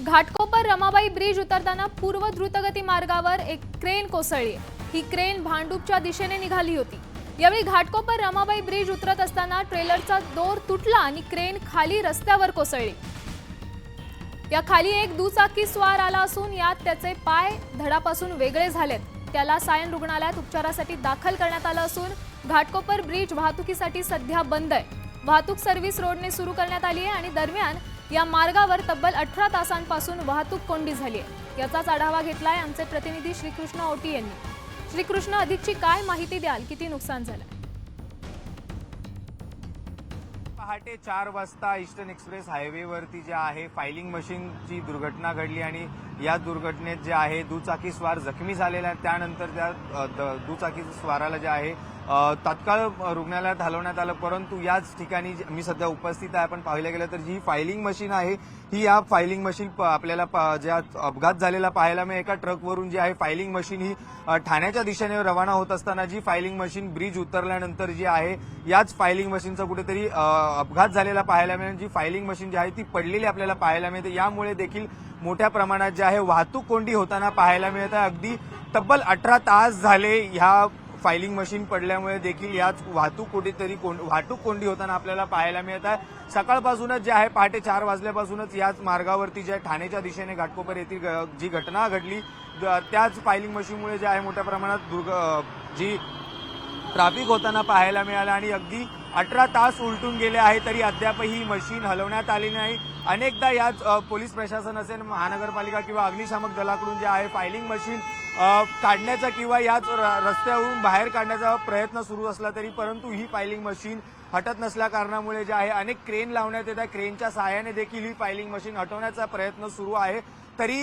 Ghatkopar Ramabai bridge उतरताना पूर्व द्रुतगती मार्गावर एक क्रेन कोसळली। ही क्रेन भांडूपच्या दिशेने निघाली होती। यावेळी घाटकोपर रमाबाई ब्रिज उतरत असताना ट्रेलरचा दोर तुटला आणि क्रेन खाली रस्त्यावर कोसळली। या खाली एक दुचाकी स्वार आला असून यात त्याचे पाय धडापासून वेगळे झालेत। त्याला सायन रुग्णालयात उपचारासाठी दाखल करण्यात आलं असून घाटकोपर ब्रिज वाहतुकीसाठी सध्या बंद आहे। वाहतूक सर्व्हिस रोडने सुरू करण्यात आली आहे आणि दरम्यान या मार्गावर तब्बल 18 तासांपासून वाहतूक कोंडी झाली आहे। याचाच आढावा घेतलाय आमचे प्रतिनिधी श्रीकृष्ण ओटी यांनी। श्रीकृष्ण, अधिकची काय माहिती द्याल? किती नुकसान झालं? पहाटे 4 वाजता ईस्टर्न एक्सप्रेस हायवेवरती जे आहे फायलिंग मशीनची दुर्घटना घडली आणि या दुर्घटनेत जे आहे दुचाकी स्वार जखमी झालेला आहे। त्यानंतर त्या दुचाकी स्वाराला जे आहे तात्काळ रुग्णालयात हलवण्यात आलं, परंतु याच ठिकाणी मी सध्या उपस्थित आहे। आपण पाहिलं गेलं तर जी फायलिंग मशीन आहे ही या फायलिंग मशीन आपल्याला ज्या अपघात झालेला पाहायला मिळेल। एका ट्रकवरून जी आहे फायलिंग मशीन ही ठाण्याच्या दिशेने रवाना होत असताना जी फायलिंग मशीन ब्रिज उतरल्यानंतर जी आहे याच फायलिंग मशीनचा कुठेतरी अपघात झालेला पाहायला मिळेल। जी फायलिंग मशीन जी आहे ती पडलेली आपल्याला पाहायला मिळते। यामुळे देखील मोठ्या प्रमाणात जे आहे वाहतूक कोंडी होताना पाहायला मिळत आहे। अगदी तब्बल 18 तास झाले ह्या फायलिंग मशीन पडल्यामुळे देखील याच वाहतूक कोंडी होताना आपल्याला पाहायला मिळत आहे। सकाळपासूनच जे आहे पहाटे 4 वाजल्यापासूनच याच मार्गावरती जे ठाण्याच्या दिशेने घाटकोपर येथील जी घटना घडली त्याच फायलिंग मशीनमुळे जे आहे मोठ्या प्रमाणात जी ट्रॅफिक होताना पाहायला मिळालं आणि अगदी 18 तास उलटून गेले आहे तरी अद्यापही ही मशीन हलवण्यात आली नाही। अनेकदा याच पोलीस प्रशासन असेल, महानगरपालिका किंवा अग्निशामक दलाकडून जे आहे फायलिंग मशीन काढण्याचा किंवा याच रस्त्यावरून बाहेर काढण्याचा प्रयत्न सुरू असला तरी परंतु ही फायलिंग मशीन हटत नसल्या कारणामुळे जे आहे अनेक क्रेन लावण्यात येत आहे। क्रेनच्या सहाय्याने देखील ही फायलिंग मशीन हटवण्याचा प्रयत्न सुरू आहे। तरी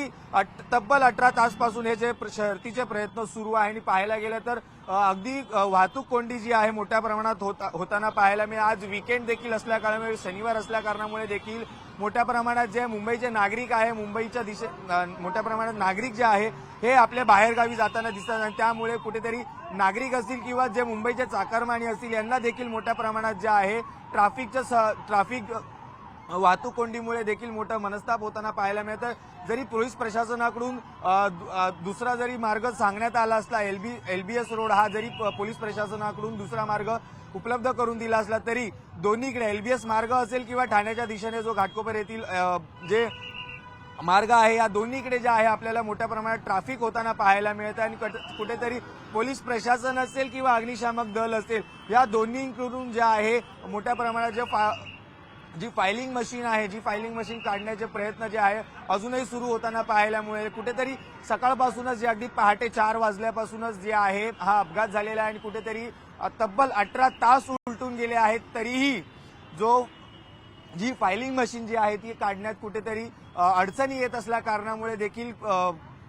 तब्बल 18 तासपासून हे जे शर्थीचे प्रयत्न सुरू आहे आणि पाहायला गेलं तर अगदी वाहतूक कोंडी जी आहे मोठ्या प्रमाणात होताना पाहायला मिळेल। आज वीकेंड देखील असल्या कारणामुळे, शनिवार असल्या कारणामुळे देखील मोठ्या प्रमाणात जे मुंबईचे नागरिक आहे, मुंबईच्या मोठ्या प्रमाणात नागरिक जे आहे हे आपल्या बाहेरगावी जाताना दिसतात आणि त्यामुळे कुठेतरी नागरिक असतील किंवा जे मुंबईचे चाकरमानी असतील यांना देखील मोठ्या प्रमाणात जे आहे ट्रॅफिक वाहतूक कोंडीमुळे देखील मोठा मनस्ताप होताना पाहायला मिळतं। जरी पोलीस प्रशासनाकडून दुसरा जरी मार्ग सांगण्यात आला असला, एलबीएस रोड हा जरी पोलीस प्रशासनाकडून दुसरा मार्ग उपलब्ध करून दिला असला तरी दोन्हीकडे एलबीएस मार्ग असेल किंवा ठाण्याच्या दिशेने जो घाटकोपर येथील जे मार्ग आहे या दोन्हीकडे जे आहे आपल्याला मोठ्या प्रमाणात ट्रॅफिक होताना पाहायला मिळतं आणि कुठेतरी पोलीस प्रशासन असेल किंवा अग्निशामक दल असेल या दोन्हीकडून जे आहे मोठ्या प्रमाणात जी फायलिंग मशीन आहे, जी फायलिंग मशीन काढण्याचे प्रयत्न जे आहे अजूनही सुरू होताना पाहायला मिळेल। कुठेतरी सकाळपासूनच जे अगदी पहाटे 4 वाजल्यापासूनच जे आहे हा अपघात झालेला आहे आणि कुठेतरी तब्बल 18 तास उलटून गेले आहेत तरीही जी फायलिंग मशीन जी आहे ती काढण्यात कुठेतरी अडचणी येत असल्या कारणामुळे देखील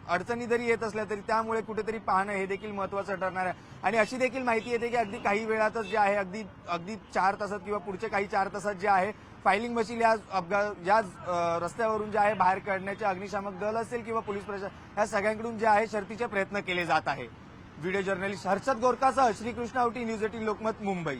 अडचणी जरी येत असल्या तरी त्यामुळे कुठेतरी पाहणं हे देखील महत्त्वाचं ठरणार आहे। आणि अशी देखील माहिती येते की अगदी काही वेळातच जे आहे अगदी 4 तासात किंवा पुढचे काही 4 तासात जे आहे फायलिंग मशीन या रस्त्यावरून जे आहे बाहेर काढण्याचे अग्निशामक दल असेल किंवा पोलीस प्रशासन या सगळ्यांकडून जे आहे शर्थीचे प्रयत्न केले जात आहे। व्हिडिओ जर्नलिस्ट हर्षद गोरकासह श्रीकृष्ण ओटी, न्यूज 18 लोकमत, मुंबई।